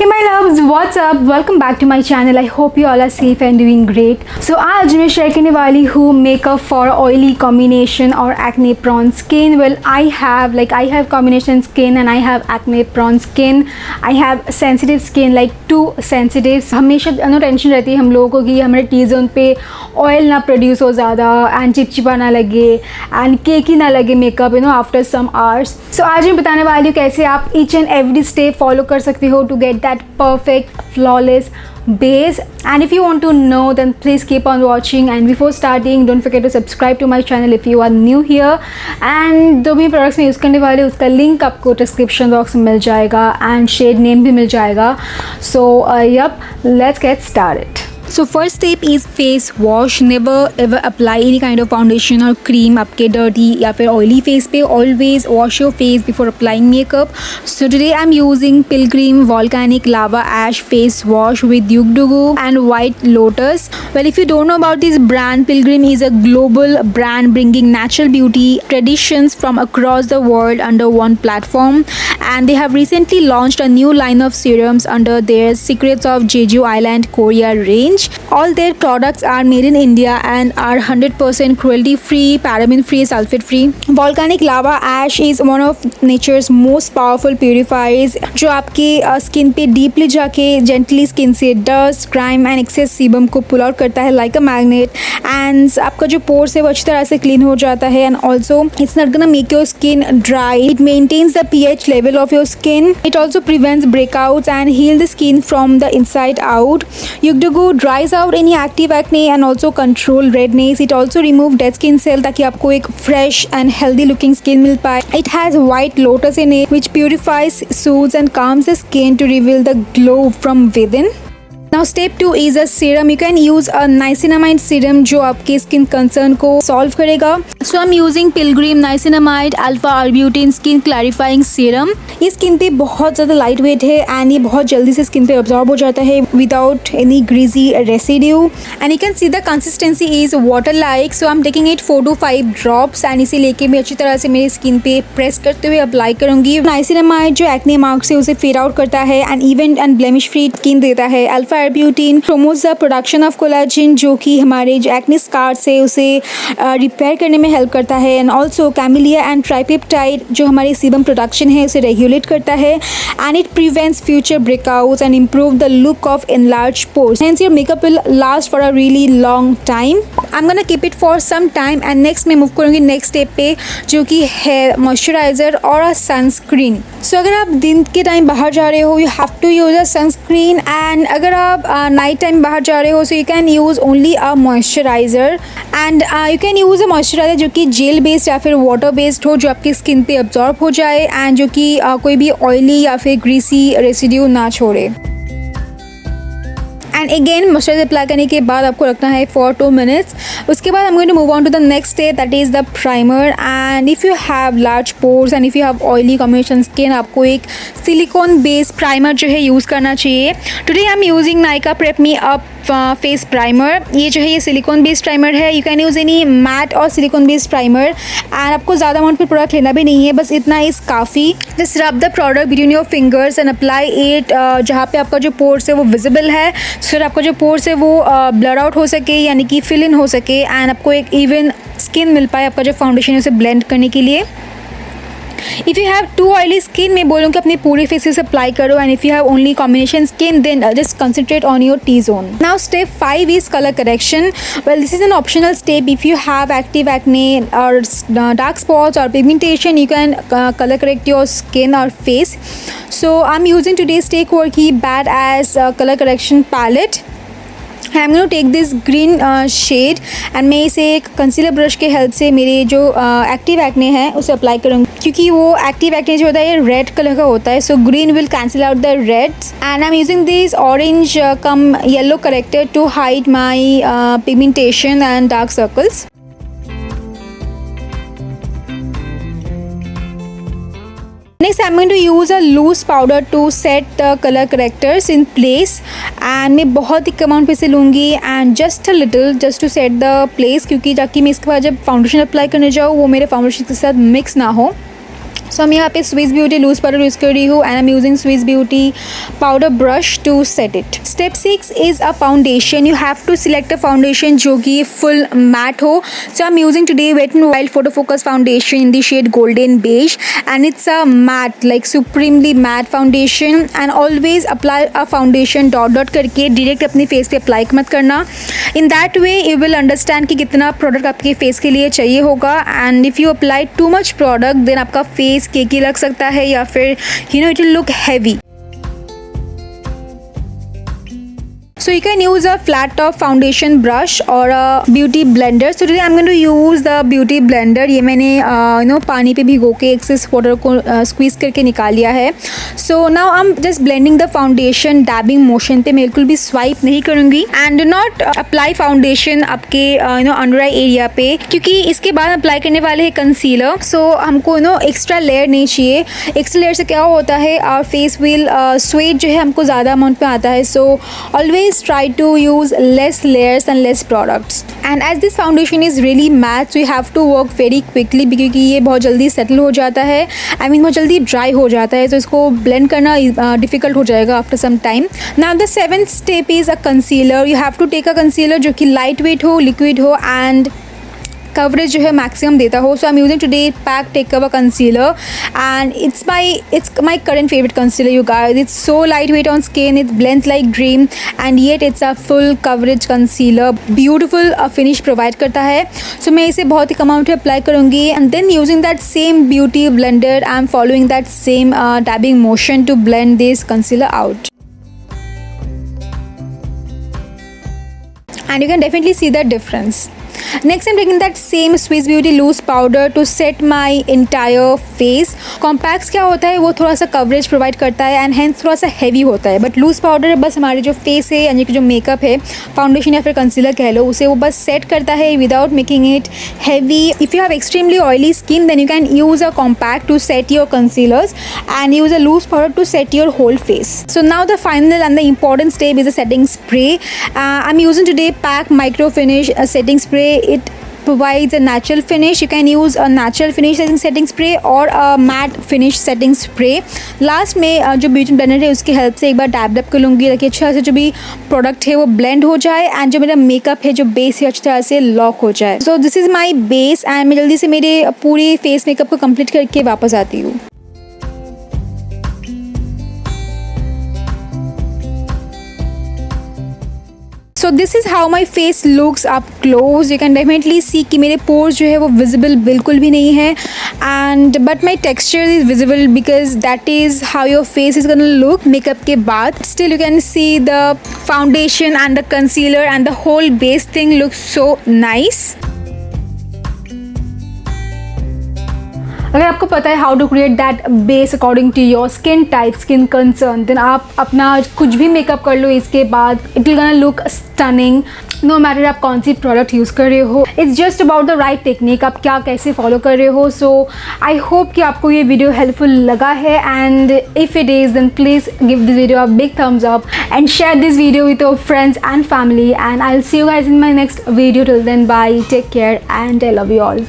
Hey my loves, what's up? Welcome back to my channel. I hope you all are safe and doing great. So आज मैं share करने वाली हूँ makeup for oily combination or acne prone skin. Well, I have combination skin and I have acne prone skin. I have sensitive skin, like too sensitive. हमेशा tension रहती है हम लोगों को कि हमारे टी जोन पे ऑयल ना प्रोड्यूस हो ज़्यादा एंड चिपचिपा ना लगे एंड केकी ना लगे makeup after some hours. So आज मैं बताने वाली हूँ कैसे आप each and every step follow कर सकते हो to get that perfect flawless base. And if you want to know, then please keep on watching. And before starting, don't forget to subscribe to my channel if you are new here. And जो भी products मैं use करने वाली हूँ उसका link आपको description box में मिल जाएगा एंड शेड नेम भी मिल जाएगा. सो let's get started. So first step is face wash. Never ever apply any kind of foundation or cream आपके dirty या फिर oily face पे. Always wash your face before applying makeup. So today I'm using Pilgrim Volcanic Lava Ash Face Wash with Yugdugu and White Lotus. Well, if you don't know about this brand, Pilgrim is a global brand bringing natural beauty traditions from across the world under one platform. And they have recently launched a new line of serums under their Secrets of Jeju Island Korea range. All their products are made in India and are 100% cruelty free, paraben free, sulfate free. Volcanic Lava Ash is one of nature's most powerful purifiers जो आपके skin पे deeply जाके gently skin से dust, grime and excess sebum को pull out करता है like a magnet. And आपका जो पोर्स है वो अच्छी तरह से क्लीन हो जाता है. And also it's not gonna make your skin dry. It maintains the pH level of your skin. It also prevents breakouts and heal the skin from the inside out. Yugdugu dries out any active acne and also control redness. It also remove dead skin cell ताकि आपको एक fresh and healthy looking skin मिल पाए. It has white lotus in it which purifies, soothes and calms the skin to reveal the glow from within. Now step 2 is a serum. You can use a niacinamide serum जो आपके skin concern को solve करेगा. So I'm using Pilgrim Niacinamide Alpha Arbutin Skin Clarifying Serum. ये skin पे बहुत ज़्यादा light weight है and ये बहुत जल्दी से स्किन पे अब्जॉर्ब हो जाता है without any greasy residue. And you कैन सी the consistency is water like. So I am taking it 4 to 5 drops and इसे लेके मैं अच्छी तरह से मेरी स्किन पे प्रेस करते हुए अप्लाई करूँगी. नाइसिनामाइड जो एक्ने मार्क्स है उसे फेड आउट करता है and even and blemish free skin देता है. Alpha arbutin promotes the production of collagen जो कि हमारे जो एक्ने स्कार्स है उसे रिपेयर करने में हेल्प करता है. And also camellia and tripeptide जो हमारे सीबम प्रोडक्शन है उसे रेगुलेट करता है and it prevents future breakouts and improve the look of enlarge pores. Hence your makeup will last for a really long time. I am gonna keep it for some time and next मैं move करूँगी next step पे जो कि है moisturiser और a sunscreen. सो अगर आप दिन के टाइम बाहर जा रहे हो you have to use a sunscreen and अगर आप नाइट टाइम बाहर जा रहे हो so you can use only a moisturizer. And you can use a moisturizer जो कि जेल बेस्ड या फिर वाटर बेस्ड हो जो आपकी स्किन पे अब्जॉर्ब हो जाए एंड जो कि कोई भी ऑयली या फिर ग्रीसी रेसिड्यू ना छोड़े. एंड अगेन मॉइस्चराइजर अप्लाई करने के बाद आपको रखना है फॉर 2 minutes. उसके बाद I'm going to move on to the next step that is the primer. and if you have large pores and if you have oily combination skin आपको एक सिलिकॉन बेस्ड प्राइमर जो है use करना चाहिए. Today I am using Nykaa prep me up face primer. ये जो है ये सिलिकॉन बेस्ड प्राइमर है. You can use any matte और सिलिकॉन बेस्ड प्राइमर एंड आपको ज़्यादा अमाउंट में प्रोडक्ट लेना भी नहीं है, बस इतना इज़ काफ़ी. जस्ट रब the product between your fingers and apply it जहाँ पे आपका जो पोर्स है वो विजिबल है सो फिर आपका जो पोर्स है वो ब्लर आउट हो सके यानी कि फिल इन हो सके एंड आपको एक इवन स्किन मिल पाए आपका जो फाउंडेशन है उसे ब्लेंड करने के लिए. If you have too oily skin मैं बोलूँ कि अपने पूरे फेस से अप्लाई करो and if you have only combination skin then just concentrate on your T zone. Now step 5 is colour correction. Well this is an optional step. If you have active acne और dark spots और pigmentation you can color correct your skin or face. So I'm using today's Stay Quirky Bad Ass color correction palette. I'm going to take this green shade and मैं इसे एक concealer brush के help से मेरे जो active acne है उसे apply करूँगी क्योंकि वो एक्टिव एक्ने जो होता है ये रेड कलर का होता है. So green will cancel out the reds and I am using this orange cum yellow corrector to hide my pigmentation and dark circles. Next I'm going to use a loose powder to set the color correctors in place and मैं बहुत ही कम amount पे से लूँगी and just a little just to set the place क्योंकि ताकि मैं इसके बाद जब फाउंडेशन अप्लाई करने जाऊँ वो मेरे फाउंडेशन के साथ मिक्स ना हो. सो मैं यहाँ पे Swiss beauty loose powder use कर रही हूँ and I am using Swiss beauty powder brush to set it. Step 6 is a foundation. You have to select a foundation जो कि फुल मैट हो। So I am using today wet and wild photo focus foundation in the shade golden beige and it's a matte like supremely matte foundation. And always apply a foundation dot dot करके direct अपने face पे apply मत करना। In that way you will understand कि कितना product आपके face के लिए चाहिए होगा। And if you apply too much product then आपका फेस केकी लग सकता है या फिर it will look heavy. So you can use a flat top foundation brush or a beauty blender. So today I'm going to use the beauty blender. ये मैंने पानी पे भिगो के excess water को squeeze करके निकाल लिया है। So now I'm just blending the foundation dabbing motion पे, मैं बिल्कुल भी swipe नहीं करूँगी। And do not apply foundation आपके under eye area पे, क्योंकि इसके बाद अप्लाई करने वाले हैं concealer. So हमको extra layer नहीं चाहिए। extra layer से क्या होता है our face will sweat जो है हमको ज़्यादा amount पे आता है। So always try to use less layers and less products. And as this foundation is really matte, so you have to work very quickly क्योंकि ये बहुत जल्दी सेटल हो जाता है, बहुत जल्दी ड्राई हो जाता है, तो इसको ब्लेंड करना डिफ़िकल्ट हो जाएगा after some time. Now the 7th step is a concealer. You have to take a concealer जो कि लाइट वेट हो, लिक्विड हो एंड कवरेज जो है मैक्सिमम देता हो। So I am using today PAC take cover concealer and it's my current favourite concealer you guys. It's so light weight on skin, it blends like dream and yet it's a full coverage concealer, beautiful finish provide करता है। So मैं इसे बहुत ही कम amount में apply करूँगी and then using that same beauty blender I am following that same dabbing motion to blend this concealer out. And you can definitely see the difference. Next I'm taking that same Swiss Beauty loose powder to set my entire face. Compacts क्या होता है वो थोड़ा सा coverage provide करता है and hence थोड़ा सा हैवी होता है, बट लूज पाउडर बस हमारी जो फेस है यानी कि जो मेकअप है, फाउंडेशन या फिर कंसीलर कह लो, उसे वो बस सेट करता है without making it heavy. If you have extremely oily skin then you can use a compact to set your concealers and use a loose powder to set your whole face. So now the final and the important step is a setting spray. I'm using today PAC Micro Finish setting spray. It provides a natural finish. You can use a natural finish setting spray or a matte finish setting spray. Last में जो beauty blender है उसकी help से एक बार dab dab कर लूँगी ताकि अच्छा से जो भी प्रोडक्ट है वो ब्लेंड हो जाए एंड जो मेरा मेकअप है जो बेस है अच्छी तरह से लॉक हो जाए। सो this is my base and मैं जल्दी से मेरे पूरी फेस मेकअप को कंप्लीट करके वापस आती हूँ। So this is how my face looks up close. You can definitely see कि मेरे पोर्स जो है वो विजिबल बिल्कुल भी नहीं है and but my texture is visible because that is how your face is gonna look makeup के बाद। स्टिल यू कैन सी द फाउंडेशन एंड द कंसीलर एंड द होल बेस थिंग लुक्स सो नाइस। अगर आपको पता है how to create that base according to your skin type, skin concern, then आप अपना कुछ भी मेकअप कर लो इसके बाद it will gonna look stunning no matter आप कौन सी प्रोडक्ट यूज़ कर रहे हो। It's just about the right technique, आप क्या कैसे फॉलो कर रहे हो। सो आई होप कि आपको ये वीडियो हेल्पफुल लगा है and if it is then please give this video a big thumbs up and share this video with your friends and family and I will see you guys in my next video. Till then bye, take care and I love you all.